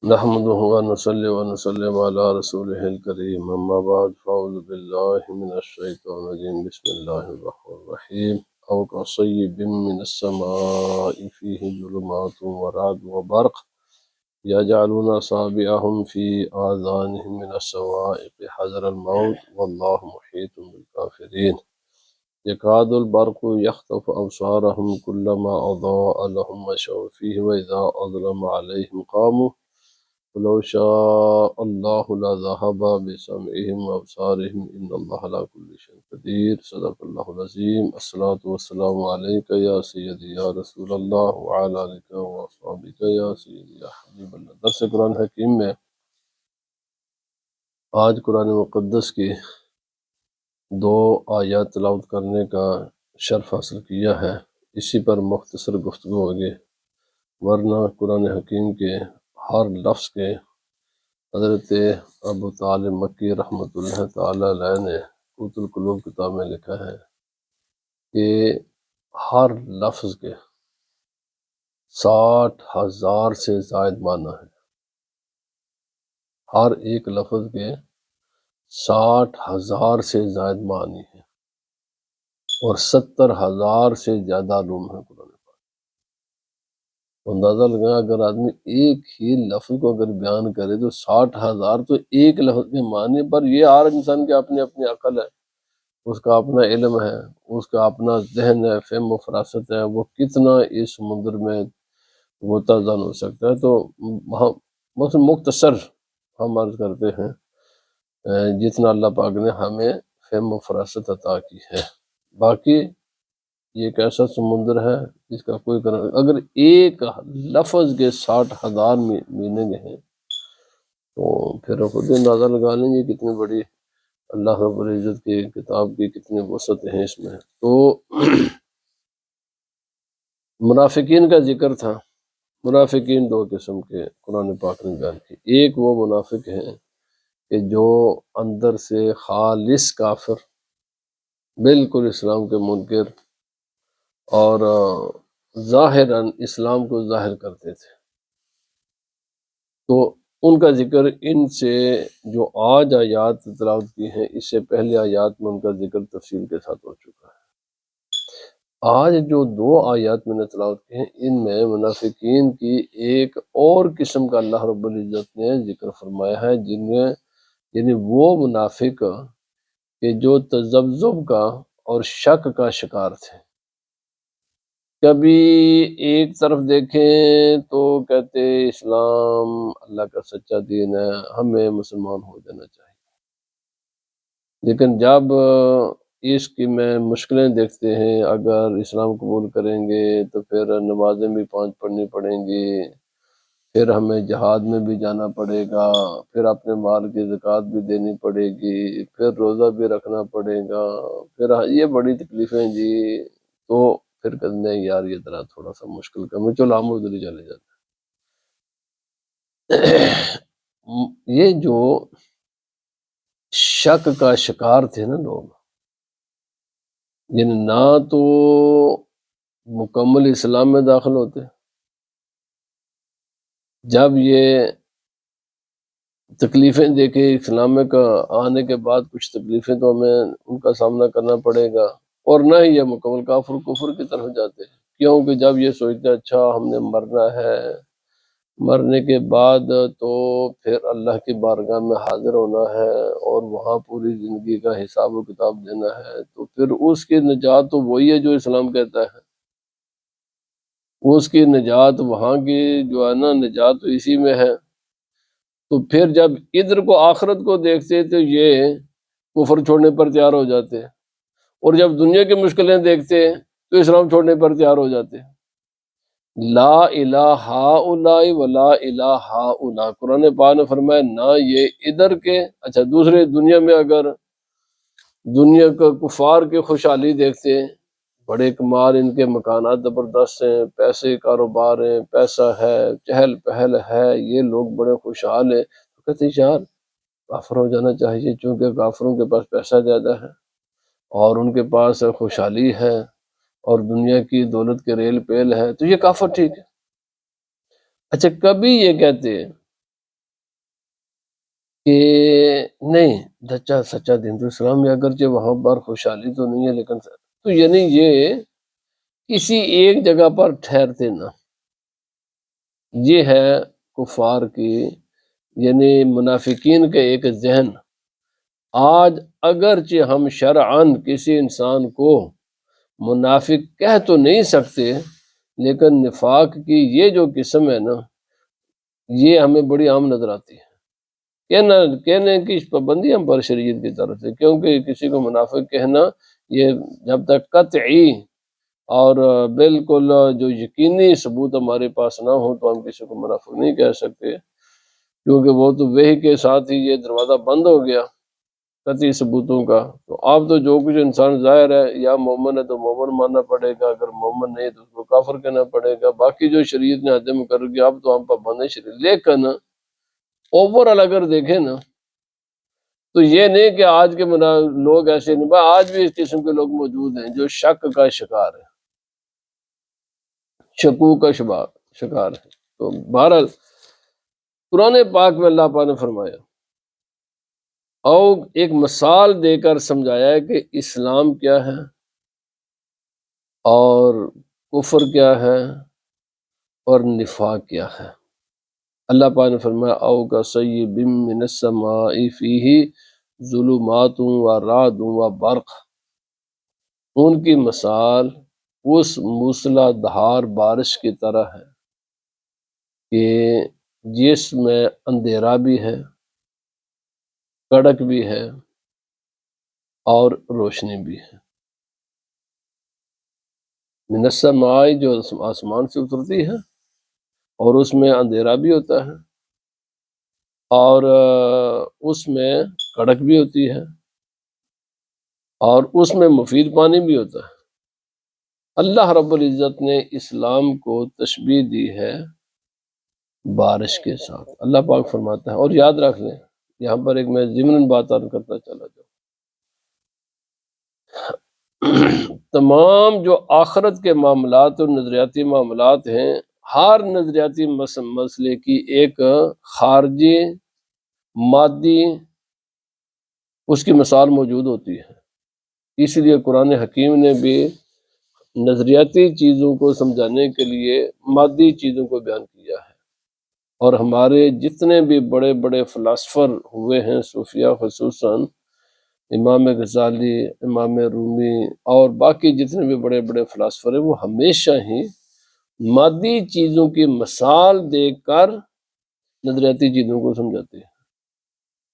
نحمده ونصلي ونسلم على رسوله الكريم أما بعد فأعوذ بالله من الشيطان الرجيم بسم الله الرحمن الرحيم أو كصيب من السماء فيه ظلمات ورعد وبرق يجعلون أصابعهم في آذانهم من الصواعق حذر الموت والله محيط بالكافرين يكاد البرق يخطف أبصارهم كلما أضاء لهم مشوا فيه وإذا أظلم عليهم قاموا ولو شاء الله لذهب بسمعهم وأبصارهم إن الله على كل شيء قدير صدق الله العظيم الصلاة والسلام عليك يا سيدي يا رسول الله وعلى آلك وأصحابك يا سيدي يا حبيب اللہ۔ درس قرآن حکیم میں آج قرآن مقدس کی دو آیات تلاوت کرنے کا شرف حاصل کیا ہے، اسی پر مختصر گفتگو ہوگی، ورنہ قرآن حکیم کے ہر لفظ کے حضرت ابو طالب مکی رحمۃ اللہ تعالی علیہ نے قوت القلوب کتاب میں لکھا ہے کہ ہر لفظ کے 60,000 سے زائد معنی ہے، ہر ایک لفظ کے 60,000 سے زائد معنی ہے اور 70,000 سے زیادہ علوم ہے قرآن پاک۔ اندازہ لگا اگر آدمی ایک ہی لفظ کو اگر بیان کرے تو 60,000 تو ایک لفظ کے معنی پر، یہ ہر انسان کے اپنی اپنی عقل ہے، اس کا اپنا علم ہے، اس کا اپنا ذہن ہے، فہم و فراست ہے، وہ کتنا اس سمندر میں غوطہ زن ہو سکتا ہے۔ تو بس مختصر ہم عرض کرتے ہیں جتنا اللہ پاک نے ہمیں فہم و فراست عطا کی ہے، باقی یہ ایک ایسا سمندر ہے جس کا کوئی اگر ایک لفظ کے 60,000 میننگ ہیں تو پھر خود اندازہ لگا لیں یہ کتنی بڑی اللہ رب العزت کی کتاب کی کتنی وسعت ہیں اس میں۔ تو منافقین کا ذکر تھا۔ منافقین دو قسم کے قرآن پاک نے بیان کی، ایک وہ منافق ہیں کہ جو اندر سے خالص کافر، بالکل اسلام کے منکر، اور ظاہراً اسلام کو ظاہر کرتے تھے، تو ان کا ذکر ان سے جو آج آیات تلاوت کی ہیں اس سے پہلے آیات میں ان کا ذکر تفصیل کے ساتھ ہو چکا ہے۔ آج جو دو آیات میں نے تلاوت کی ہیں ان میں منافقین کی ایک اور قسم کا اللہ رب العزت نے ذکر فرمایا ہے، جن میں یعنی وہ منافق کہ جو تذبذب کا اور شک کا شکار تھے، کبھی ایک طرف دیکھیں تو کہتے اسلام اللہ کا سچا دین ہے، ہمیں مسلمان ہو جانا چاہیے، لیکن جب اس کی میں مشکلیں دیکھتے ہیں، اگر اسلام قبول کریں گے تو پھر نمازیں بھی 5 پڑھنی پڑیں گی، پھر ہمیں جہاد میں بھی جانا پڑے گا، پھر اپنے مال کی زکوٰۃ بھی دینی پڑے گی، پھر روزہ بھی رکھنا پڑے گا، پھر یہ بڑی تکلیفیں جی۔ تو پھر کہتے ہیں یار یہ طرح تھوڑا سا مشکل کم ہے، چلو ہم ادھر ہی چلے جاتے ہیں۔ یہ جو شک کا شکار تھے نا لوگ، یعنی نہ تو مکمل اسلام میں داخل ہوتے، جب یہ تکلیفیں دیکھے اسلام میں کا آنے کے بعد کچھ تکلیفیں تو ہمیں ان کا سامنا کرنا پڑے گا، اور نہ ہی یہ مکمل کفر کی طرف جاتے ہیں، کیونکہ جب یہ سوچتے اچھا ہم نے مرنا ہے، مرنے کے بعد تو پھر اللہ کی بارگاہ میں حاضر ہونا ہے اور وہاں پوری زندگی کا حساب و کتاب دینا ہے، تو پھر اس کی نجات تو وہی ہے جو اسلام کہتا ہے، اس کی نجات وہاں کی جو ہے نا نجات تو اسی میں ہے۔ تو پھر جب ادھر کو آخرت کو دیکھتے تو یہ کفر چھوڑنے پر تیار ہو جاتے، اور جب دنیا کی مشکلیں دیکھتے تو اسلام چھوڑنے پر تیار ہو جاتے۔ لا الہ ہؤلاء ولا الہ ہؤلاء، قرآن پاک نے فرمایا نہ یہ ادھر کے، اچھا دوسرے دنیا میں اگر دنیا کا کفار کے خوشحالی دیکھتے، بڑے کمال، ان کے مکانات زبردست ہیں، پیسے کاروبار ہیں، پیسہ ہے، چہل پہل ہے، یہ لوگ بڑے خوشحال ہیں، تو کہتے یار کافر ہو جانا چاہیے، چونکہ کافروں کے پاس پیسہ زیادہ ہے اور ان کے پاس خوشحالی ہے اور دنیا کی دولت کے ریل پیل ہے، تو یہ کافر ٹھیک ہے۔ اچھا کبھی یہ کہتے ہیں کہ نہیں سچا سچا دین تو اسلام ہے، اگرچہ وہاں پر خوشحالی تو نہیں ہے لیکن تو یعنی یہ کسی ایک جگہ پر ٹھہرتے نہ، یہ ہے کفار کی یعنی منافقین کا ایک ذہن۔ آج اگرچہ ہم شرعاً کسی انسان کو منافق کہہ تو نہیں سکتے، لیکن نفاق کی یہ جو قسم ہے نا، یہ ہمیں بڑی عام نظر آتی ہے۔ کہنے کی پابندی ہم پر شریعت کی طرف سے، کیونکہ کسی کو منافق کہنا یہ جب تک قطعی اور بالکل جو یقینی ثبوت ہمارے پاس نہ ہو تو ہم کسی کو منافق نہیں کہہ سکتے، کیونکہ وہ تو وحی کے ساتھ ہی یہ دروازہ بند ہو گیا قطعی ثبوتوں کا۔ تو اب تو جو کچھ انسان ظاہر ہے، یا مومن ہے تو مومن ماننا پڑے گا، اگر مومن نہیں تو اس کو کافر کہنا پڑے گا، باقی جو شریعت نے حد مقرر کیا اب تو ہم پابند شریعت۔ لیکن اوورآل اگر دیکھیں نا تو یہ نہیں کہ آج کے لوگ ایسے نہیں، بھائی آج بھی اس قسم کے لوگ موجود ہیں جو شک کا شکار ہے، شکوک کا شکار ہے۔ تو بہرحال قرآن پاک میں اللہ پاک نے فرمایا اور ایک مثال دے کر سمجھایا ہے کہ اسلام کیا ہے اور کفر کیا ہے اور نفاق کیا ہے۔ اللہ پاک نے فرمایا او کا صیب من السماء فیہ ظلمات و رعد و برق، ان کی مثال اس موسلا دھار بارش کی طرح ہے کہ جس میں اندھیرا بھی ہے، کڑک بھی ہے اور روشنی بھی ہے۔ من السماء جو آسمان سے اترتی ہے اور اس میں اندھیرا بھی ہوتا ہے اور اس میں کڑک بھی ہوتی ہے اور اس میں مفید پانی بھی ہوتا ہے۔ اللہ رب العزت نے اسلام کو تشبیہ دی ہے بارش کے ساتھ۔ اللہ پاک فرماتا ہے، اور یاد رکھ لیں یہاں پر ایک میں ضمن بات عرض کرتا چلا جاؤں، تمام جو آخرت کے معاملات اور نظریاتی معاملات ہیں، ہر نظریاتی مسئلے کی ایک خارجی مادی اس کی مثال موجود ہوتی ہے۔ اس لیے قرآن حکیم نے بھی نظریاتی چیزوں کو سمجھانے کے لیے مادی چیزوں کو بیان کیا ہے، اور ہمارے جتنے بھی بڑے بڑے فلاسفر ہوئے ہیں صوفیہ، خصوصاً امام غزالی، امام رومی اور باقی جتنے بھی بڑے بڑے فلاسفر ہیں، وہ ہمیشہ ہی مادی چیزوں کی مثال دے کر نظریاتی چیزوں کو سمجھاتے ہیں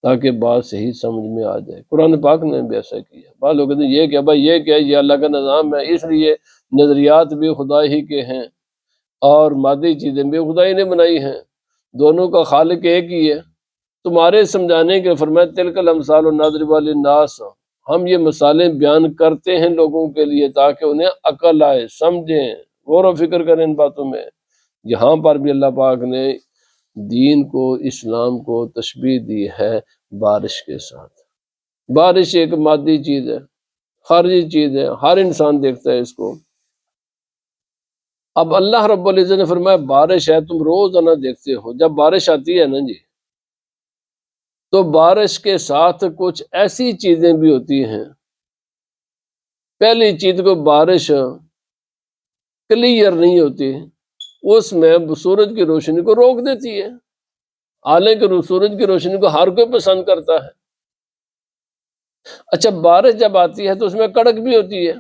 تاکہ بات صحیح سمجھ میں آ جائے۔ قرآن پاک نے بھی ایسا کیا۔ بعض لوگ کہتے ہیں یہ کیا بھائی، یہ کیا، یہ اللہ کا نظام ہے، اس لیے نظریات بھی خدا ہی کے ہیں اور مادی چیزیں بھی خدا ہی نے بنائی ہیں، دونوں کا خالق ایک ہی ہے۔ تمہارے سمجھانے کے فرمایا تلک الامثال نضربها للناس، ہم یہ مثالیں بیان کرتے ہیں لوگوں کے لیے تاکہ انہیں عقل آئے، سمجھیں، غور و فکر کریں ان باتوں میں۔ یہاں پر بھی اللہ پاک نے دین کو، اسلام کو تشبیہ دی ہے بارش کے ساتھ۔ بارش ایک مادی چیز ہے، خارجی چیز ہے، ہر انسان دیکھتا ہے اس کو۔ اب اللہ رب العزت نے فرمایا بارش ہے، تم روزانہ دیکھتے ہو، جب بارش آتی ہے نا جی تو بارش کے ساتھ کچھ ایسی چیزیں بھی ہوتی ہیں۔ پہلی چیز کو بارش کلیئر نہیں ہوتی، اس میں سورج کی روشنی کو روک دیتی ہے، حالانکہ سورج کی روشنی کو ہر کوئی پسند کرتا ہے۔ اچھا بارش جب آتی ہے تو اس میں کڑک بھی ہوتی ہے،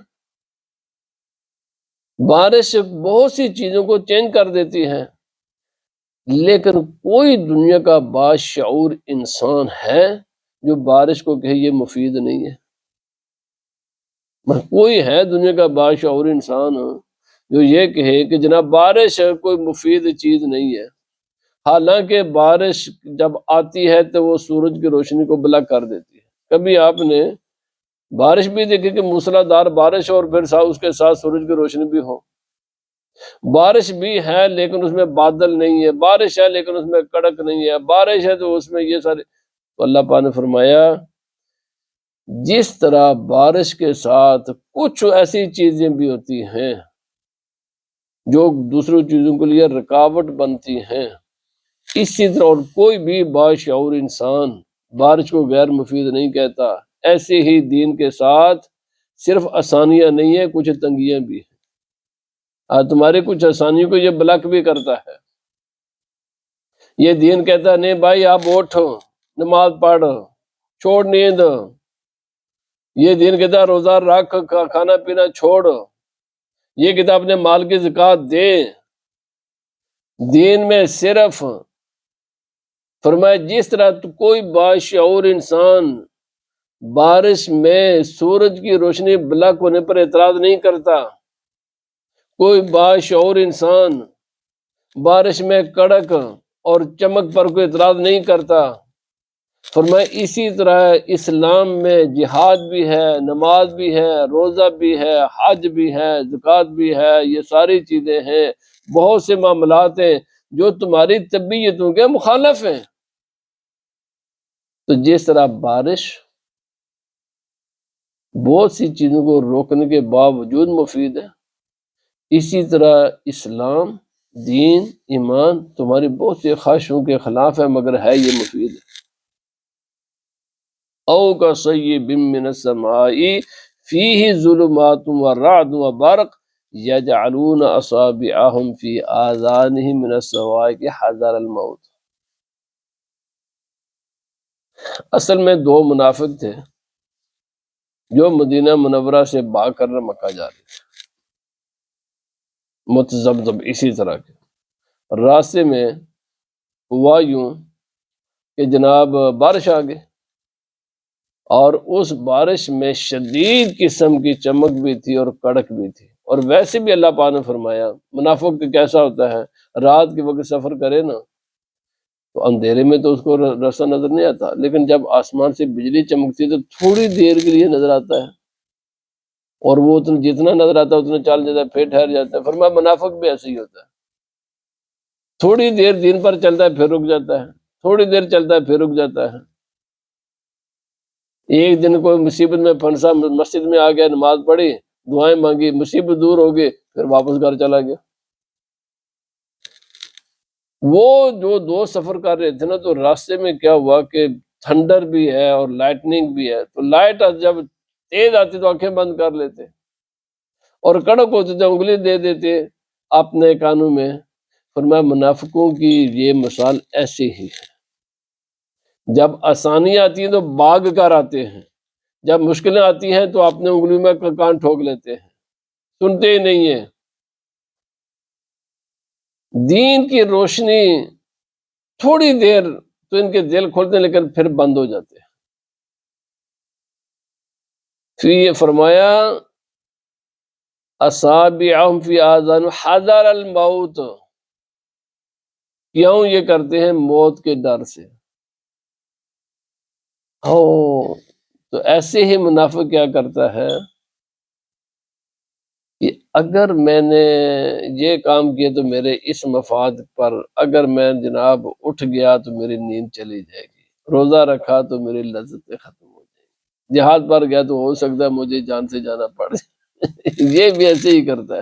بارش بہت سی چیزوں کو چینج کر دیتی ہے، لیکن کوئی دنیا کا باشعور انسان ہے جو بارش کو کہے یہ مفید نہیں ہے؟ کوئی ہے دنیا کا باشعور انسان جو یہ کہے کہ جناب بارش کوئی مفید چیز نہیں ہے؟ حالانکہ بارش جب آتی ہے تو وہ سورج کی روشنی کو بلاک کر دیتی ہے۔ کبھی آپ نے بارش بھی دیکھی کہ موسلا دھار بارش اور پھر اس کے ساتھ سورج کی روشنی بھی ہو؟ بارش بھی ہے لیکن اس میں بادل نہیں ہے، بارش ہے لیکن اس میں کڑک نہیں ہے، بارش ہے تو اس میں یہ سارے۔ تو اللہ پاک نے فرمایا جس طرح بارش کے ساتھ کچھ ایسی چیزیں بھی ہوتی ہیں جو دوسروں چیزوں کے لیے رکاوٹ بنتی ہیں، اسی طرح اور کوئی بھی باشعور انسان بارش کو غیر مفید نہیں کہتا۔ ایسے ہی دین کے ساتھ صرف آسانیاں نہیں ہیں، کچھ تنگیاں بھی ہیں۔ تمہارے کچھ آسانیوں کو یہ بلاک بھی کرتا ہے۔ یہ دین کہتا ہے نہیں بھائی آپ اٹھو، نماز پڑھ، چھوڑ نیند۔ یہ دین کہتا ہے روزہ رکھ، کھانا پینا چھوڑ۔ یہ کہتا ہے اپنے مال کی زکوٰۃ دے۔ دین میں صرف فرمایا جس طرح کوئی باشعور انسان بارش میں سورج کی روشنی بلاک ہونے پر اعتراض نہیں کرتا، کوئی باشعور انسان بارش میں کڑک اور چمک پر کوئی اعتراض نہیں کرتا، فرمایا اسی طرح اسلام میں جہاد بھی ہے، نماز بھی ہے، روزہ بھی ہے، حج بھی ہے، زکوٰۃ بھی ہے، یہ ساری چیزیں ہیں، بہت سے معاملات ہیں جو تمہاری طبیعتوں کے مخالف ہیں۔ تو جس طرح بارش بہت سی چیزوں کو روکنے کے باوجود مفید ہے، اسی طرح اسلام، دین، ایمان تمہاری بہت سی خواہشوں کے خلاف ہے مگر ہے یہ مفید ہے۔ او کصیب من السماء فیہ ظلمات ورعد وبرق یجعلون اصابعهم فی آذانہم من الصواعق حذر الموت۔ اصل میں دو منافق تھے جو مدینہ منورہ سے بھاگ کر مکہ جا رہے تھے، متذبذب اسی طرح کے۔ راستے میں ہوا یوں کہ جناب بارش آ گئی، اور اس بارش میں شدید قسم کی چمک بھی تھی اور کڑک بھی تھی۔ اور ویسے بھی اللہ پاک نے فرمایا منافق کیسا ہوتا ہے، رات کے وقت سفر کرے نا تو اندھیرے میں تو اس کو راستہ نظر نہیں آتا، لیکن جب آسمان سے بجلی چمکتی تو تھوڑی دیر کے لیے نظر آتا ہے، اور وہ جتنا نظر آتا ہے اتنا چل جاتا ہے، پھر ٹھہر جاتا ہے۔ فرمایا منافق بھی ایسے ہی ہوتا ہے، تھوڑی دیر دین پر چلتا ہے پھر رک جاتا ہے، تھوڑی دیر چلتا ہے پھر رک جاتا ہے۔ ایک دن کوئی مصیبت میں پھنسا، مسجد میں آ گیا، نماز پڑھی، دعائیں مانگی، مصیبت دور ہو گئی، پھر واپس گھر چلا گیا۔ وہ جو دو سفر کر رہے تھے نا، تو راستے میں کیا ہوا کہ تھنڈر بھی ہے اور لائٹننگ بھی ہے، تو لائٹ جب تیز آتی تو آنکھیں بند کر لیتے، اور کڑک ہوتے تو انگلی دے دیتے اپنے کانوں میں۔ فرمایا منافقوں کی یہ مثال ایسی ہی ہے، جب آسانی آتی ہیں تو بھاگ کر آتے ہیں، جب مشکلیں آتی ہیں تو اپنے انگلی میں کان ٹھوک لیتے ہیں، سنتے ہی نہیں ہیں۔ دین کی روشنی تھوڑی دیر تو ان کے دل کھولتے ہیں لیکن پھر بند ہو جاتے ہیں۔ پھر یہ فرمایا اصابعہم فی آذان حذر الموت، کیوں یہ کرتے ہیں؟ موت کے ڈر سے۔ تو ایسے ہی منافق کیا کرتا ہے کہ اگر میں نے یہ کام کیا تو میرے اس مفاد پر، اگر میں جناب اٹھ گیا تو میری نیند چلی جائے گی، روزہ رکھا تو میری لذتیں ختم ہو جائیں گی، جہاد پر گیا تو ہو سکتا ہے مجھے جان سے جانا پڑے۔ یہ بھی ایسے ہی کرتا ہے،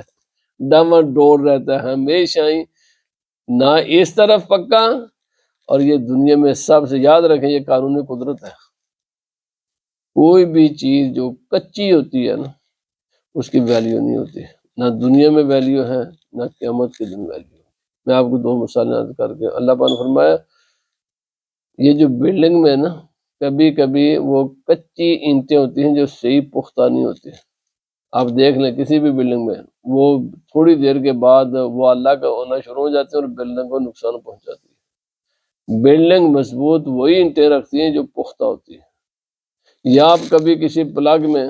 ڈما ڈور رہتا ہے ہمیشہ ہی، نہ اس طرف پکا۔ اور یہ دنیا میں سب سے یاد رکھیں، یہ قانونی قدرت ہے، کوئی بھی چیز جو کچی ہوتی ہے نا اس کی ویلیو نہیں ہوتی، نہ دنیا میں ویلیو ہے نہ قیامت کے دن ویلیو ہے۔ میں آپ کو دو مثالیں عرض کر کے، اللہ پاک نے فرمایا یہ جو بلڈنگ میں نا کبھی کبھی وہ کچی اینٹیں ہوتی ہیں جو صحیح پختہ نہیں ہوتی، آپ دیکھ لیں کسی بھی بلڈنگ میں وہ تھوڑی دیر کے بعد وہ اللہ کا ہونا شروع ہو جاتے ہیں اور بلڈنگ کو نقصان پہنچاتی ہے۔ بلڈنگ مضبوط وہی اینٹیں رکھتی ہیں جو پختہ ہوتی ہیں۔ یا آپ کبھی کسی پلگ میں،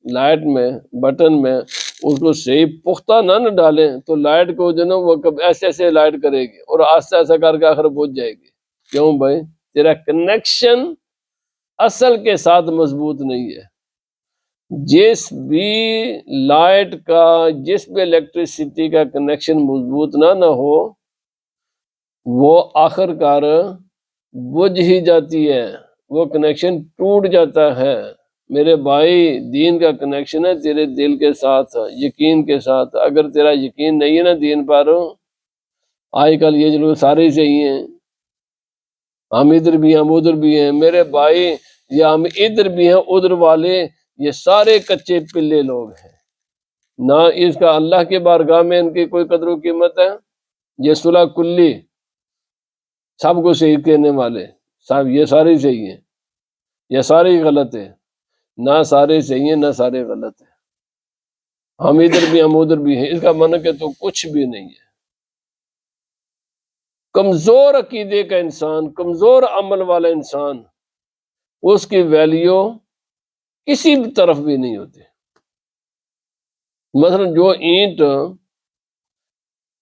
لائٹ میں، بٹن میں اس کو صحیح پختہ نہ ڈالیں تو لائٹ کو جو نا وہ ایسے ایسے لائٹ کرے گی اور آہستہ آہستہ کر کے آخر بجھ جائے گی۔ کیوں بھائی؟ تیرا کنیکشن اصل کے ساتھ مضبوط نہیں ہے۔ جس بھی لائٹ کا، جس بھی الیکٹریسٹی کا کنیکشن مضبوط نہ ہو وہ آخر کار بجھ ہی جاتی ہے، وہ کنیکشن ٹوٹ جاتا ہے۔ میرے بھائی دین کا کنیکشن ہے تیرے دل کے ساتھ، یقین کے ساتھ۔ اگر تیرا یقین نہیں ہے نا دین پر، آج کل یہ جو لوگ سارے صحیح ہیں، ہم ادھر بھی ہیں ہم ادھر بھی ہیں، میرے بھائی، یہ ہم ادھر بھی ہیں ادھر والے، یہ سارے کچے پلے لوگ ہیں، نہ اس کا اللہ کے بارگاہ میں ان کی کوئی قدر و قیمت ہے۔ یہ صلح کلی، سب کو صحیح کہنے والے، سب یہ سارے صحیح ہیں، یہ سارے ہی غلط ہیں، نہ سارے صحیح ہیں نہ سارے غلط ہیں، ہم ادھر بھی ہم ادھر بھی ہیں، اس کا معنی کہ تو کچھ بھی نہیں ہے۔ کمزور عقیدے کا انسان، کمزور عمل والا انسان، اس کی ویلیو کسی بھی طرف بھی نہیں ہوتی۔ مثلا جو اینٹ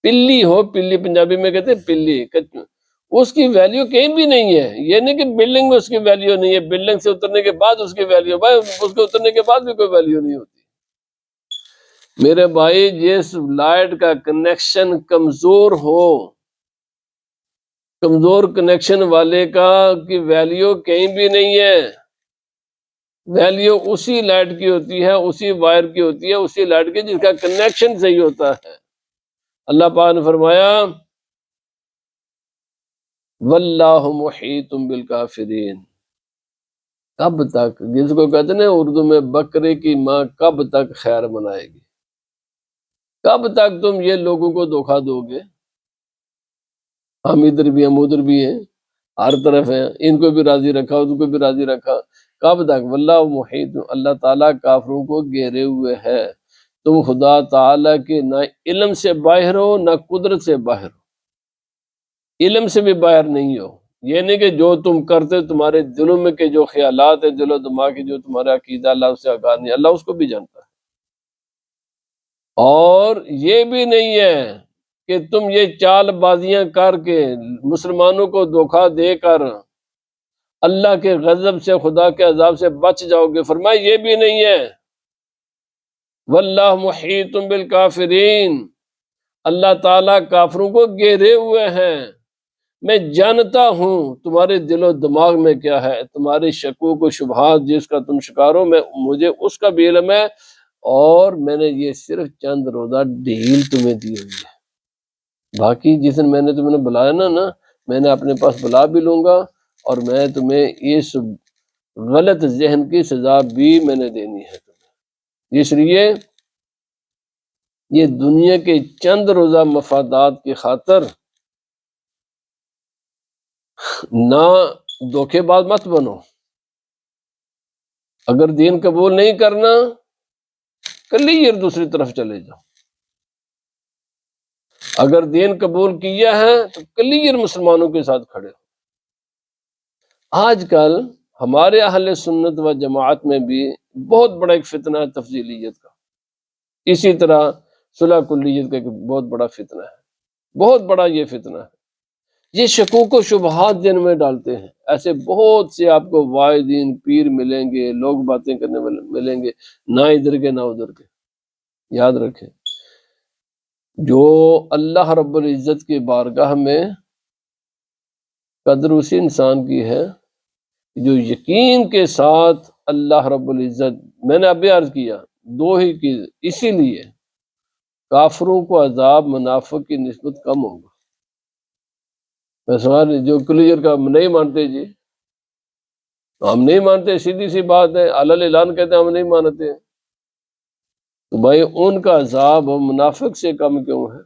پلی ہو، پلی پنجابی میں کہتے ہیں پلی، اس کی ویلیو کہیں بھی نہیں ہے۔ یہ نہیں کہ بلڈنگ میں اس کی ویلیو نہیں ہے، بلڈنگ سے اترنے کے بعد اس کی ویلیو، بھائی اس کے اترنے کے بعد بھی کوئی ویلیو نہیں ہوتی۔ میرے بھائی، جس لائٹ کا کنیکشن کمزور ہو، کمزور کنیکشن والے کا کی ویلیو کہیں بھی نہیں ہے، ویلیو اسی لائٹ کی ہوتی ہے، اسی وائر کی ہوتی ہے، اسی لائٹ کی جس کا کنیکشن صحیح ہوتا ہے۔ اللہ پاک نے فرمایا واللہ محیط بالکافرین، کب تک، جس کو کہتے ہیں نا اردو میں بکرے کی ماں کب تک خیر منائے گی، کب تک تم یہ لوگوں کو دھوکہ دو گے؟ ہم ادھر بھی ہم ادھر بھی ہیں، ہر طرف ہیں، ان کو بھی راضی رکھا ان کو بھی راضی رکھا، کب تک؟ واللہ محیط، اللہ تعالیٰ کافروں کو گھیرے ہوئے ہے، تم خدا تعالیٰ کے نہ علم سے باہر ہو نہ قدرت سے باہر ہو، علم سے بھی باہر نہیں ہو، یہ نہیں کہ جو تم کرتے تمہارے دلوں میں کے جو خیالات ہیں، دل و دماغ کی جو تمہارا عقیدہ، اللہ اس سے آگاہ نہیں، اللہ اس کو بھی جانتا ہے۔ اور یہ بھی نہیں ہے کہ تم یہ چال بازیاں کر کے مسلمانوں کو دھوکہ دے کر اللہ کے غضب سے، خدا کے عذاب سے بچ جاؤ گے، فرمایا یہ بھی نہیں ہے۔ واللہ محیط بالکافرین، اللہ تعالیٰ کافروں کو گھیرے ہوئے ہیں، میں جانتا ہوں تمہارے دل و دماغ میں کیا ہے، تمہاری شکوک و شبہات جس کا تم شکار ہو، مجھے اس کا بھی علم ہے، اور میں نے یہ صرف چند روزہ ڈھیل تمہیں دی ہوئی ہے، باقی جس دن میں نے تمہیں بلایا نا میں نے اپنے پاس بلا بھی لوں گا، اور میں تمہیں اس غلط ذہن کی سزا بھی میں نے دینی ہے تمہیں۔ اس لیے یہ دنیا کے چند روزہ مفادات کی خاطر نہ دھوکے باز مت بنو۔ اگر دین قبول نہیں کرنا، کلیئر دوسری طرف چلے جاؤ، اگر دین قبول کیا ہے تو کلیئر مسلمانوں کے ساتھ کھڑے ہو۔ آج کل ہمارے اہل سنت و جماعت میں بھی بہت بڑا ایک فتنہ ہے تفضیلیت کا، اسی طرح صلح کلیت کا ایک بہت بڑا فتنہ ہے، بہت بڑا یہ فتنہ ہے، یہ شکوک و شبہات دن میں ڈالتے ہیں۔ ایسے بہت سے آپ کو واعظین پیر ملیں گے، لوگ باتیں کرنے والے ملیں گے، نہ ادھر کے نہ ادھر کے۔ یاد رکھیں، جو اللہ رب العزت کی بارگاہ میں قدر اسی انسان کی ہے جو یقین کے ساتھ اللہ رب العزت، میں نے ابھی عرض کیا دو ہی چیز، اسی لیے کافروں کو عذاب منافق کی نسبت کم ہوگا۔ میں سوال جو کلیئر کا ہم نہیں مانتے، جی ہم نہیں مانتے، سیدھی سی بات ہے، علل اعلان کہتے ہیں ہم نہیں مانتے، تو بھائی ان کا عذاب منافق سے کم کیوں ہے؟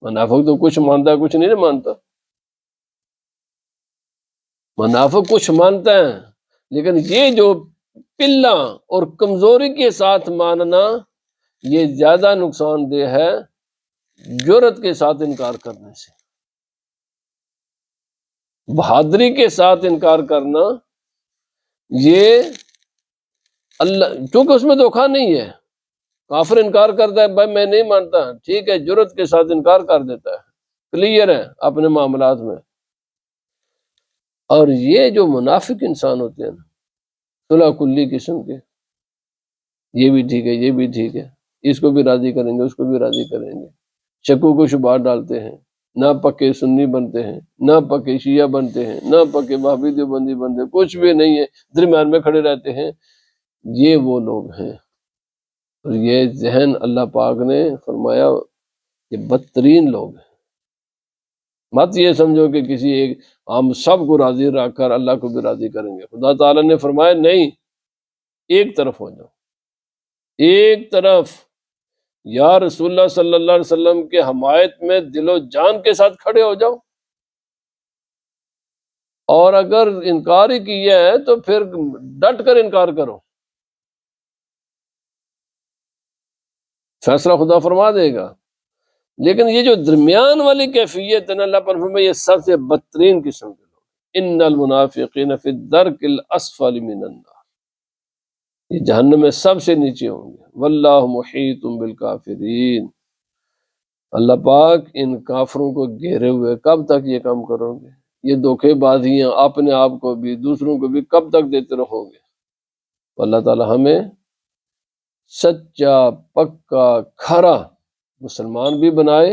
منافق تو کچھ مانتا ہے کچھ نہیں مانتا، منافق کچھ مانتا ہے، لیکن یہ جو پلہ اور کمزوری کے ساتھ ماننا، یہ زیادہ نقصان دہ ہے جرأت کے ساتھ انکار کرنے سے۔ بہادری کے ساتھ انکار کرنا، یہ اللہ، چونکہ اس میں دھوکہ نہیں ہے، کافر انکار کرتا ہے بھائی میں نہیں مانتا، ٹھیک ہے، جرأت کے ساتھ انکار کر دیتا ہے، کلیئر ہے اپنے معاملات میں۔ اور یہ جو منافق انسان ہوتے ہیں نا، صلح کلی قسم کے، یہ بھی ٹھیک ہے یہ بھی ٹھیک ہے، اس کو بھی راضی کریں گے اس کو بھی راضی کریں گے، شکوک و شبہات ڈالتے ہیں، نہ پکے سنی بنتے ہیں، نہ پکے شیعہ بنتے ہیں، نہ پکے وہابی دیوبندی بنتے ہیں، کچھ بھی نہیں ہے، درمیان میں کھڑے رہتے ہیں، یہ وہ لوگ ہیں۔ اور یہ ذہن اللہ پاک نے فرمایا یہ بدترین لوگ ہیں۔ مت یہ سمجھو کہ کسی ایک، ہم سب کو راضی رکھ کر اللہ کو بھی راضی کریں گے۔ خدا تعالیٰ نے فرمایا نہیں، ایک طرف ہو جاؤ، ایک طرف، یا رسول اللہ صلی اللہ علیہ وسلم کے حمایت میں دل و جان کے ساتھ کھڑے ہو جاؤ، اور اگر انکار ہی کیا ہے تو پھر ڈٹ کر انکار کرو، فیصلہ خدا فرما دے گا۔ لیکن یہ جو درمیان والی کیفیت ہے نا، اللہ پر فرمائے یہ سب سے بدترین قسم کے لوگ، ان المنافقین فی الدرک الاسفل من النار، یہ جہنم میں سب سے نیچے ہوں گے۔ واللہ محیط بالکافرین، اللہ پاک ان کافروں کو گھیرے ہوئے، کب تک یہ کام کرو گے؟ یہ دھوکے بازیاں اپنے آپ کو بھی دوسروں کو بھی کب تک دیتے رہو گے؟ اللہ تعالی ہمیں سچا پکا کھرا مسلمان بھی بنائے،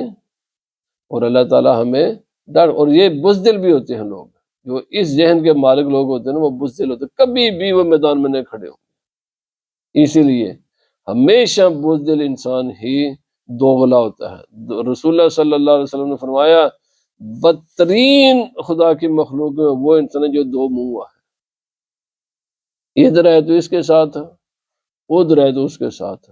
اور اللہ تعالی ہمیں ڈر، اور یہ بزدل بھی ہوتے ہیں لوگ، جو اس ذہن کے مالک لوگ ہوتے ہیں نا، وہ بزدل ہوتے ہیں، کبھی بھی وہ میدان میں نہیں کھڑے ہوں۔ اسی لیے ہمیشہ بزدل انسان ہی دوغلا ہوتا ہے۔ رسول اللہ صلی اللہ علیہ وسلم نے فرمایا بدترین خدا کی مخلوق میں وہ انسان ہے جو دو منہ ہے، ادھر ہے تو اس کے ساتھ، ادھر ہے تو اس کے ساتھ،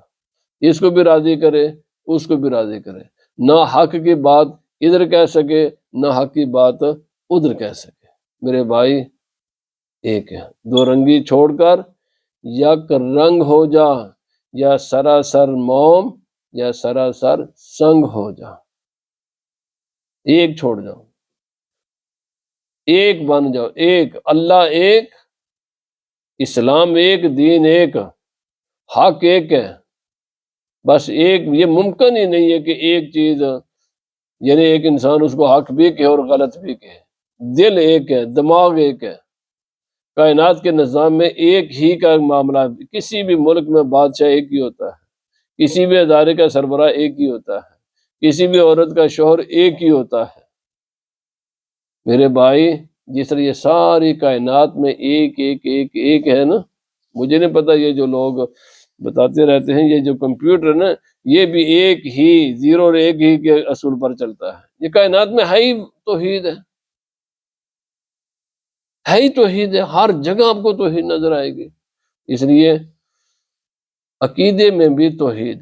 اس کو بھی راضی کرے اس کو بھی راضی کرے، نہ حق کی بات ادھر کہہ سکے نہ حق کی بات ادھر کہہ سکے۔ میرے بھائی ایک ہے، دو رنگی چھوڑ کر یک رنگ ہو جا، یا سراسر موم یا سراسر سنگ ہو جا، ایک چھوڑ جاؤ، ایک بن جاؤ، ایک اللہ ایک، اسلام ایک، دین ایک، حق ایک ہے، بس ایک۔ یہ ممکن ہی نہیں ہے کہ ایک چیز، یعنی ایک انسان اس کو حق بھی کہے اور غلط بھی کہے۔ دل ایک ہے، دماغ ایک ہے، کائنات کے نظام میں ایک ہی کا معاملہ ہے، کسی بھی ملک میں بادشاہ ایک ہی ہوتا ہے، کسی بھی ادارے کا سربراہ ایک ہی ہوتا ہے، کسی بھی عورت کا شوہر ایک ہی ہوتا ہے۔ میرے بھائی جس طرح یہ ساری کائنات میں ایک ایک ایک ایک ہے نا، مجھے نہیں پتا یہ جو لوگ بتاتے رہتے ہیں یہ جو کمپیوٹر ہے نا، یہ بھی ایک ہی زیرو اور ایک ہی کے اصول پر چلتا ہے۔ یہ کائنات میں ہے ہی توحید ہے ہی توحید ہے، ہر جگہ آپ کو توحید نظر آئے گی۔ اس لیے عقیدے میں بھی توحید،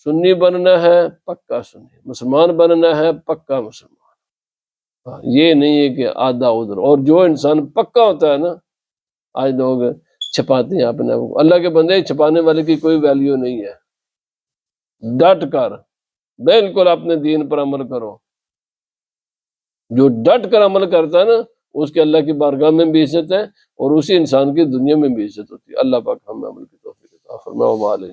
سنی بننا ہے پکا سنی، مسلمان بننا ہے پکا مسلمان، یہ نہیں ہے کہ آدھا ادھر۔ اور جو انسان پکا ہوتا ہے نا، آج لوگ چھپاتے ہیں اپنے آپ کو، اللہ کے بندے چھپانے والے کی کوئی ویلیو نہیں ہے۔ ڈٹ کر بالکل اپنے دین پر عمل کرو، جو ڈٹ کر عمل کرتا ہے نا اس کے اللہ کی بارگاہ میں بھی عزت ہے، اور اسی انسان کی دنیا میں بھی عزت ہوتی ہے۔ اللہ پاک ہمیں عمل کی توفیق عطا فرمائے۔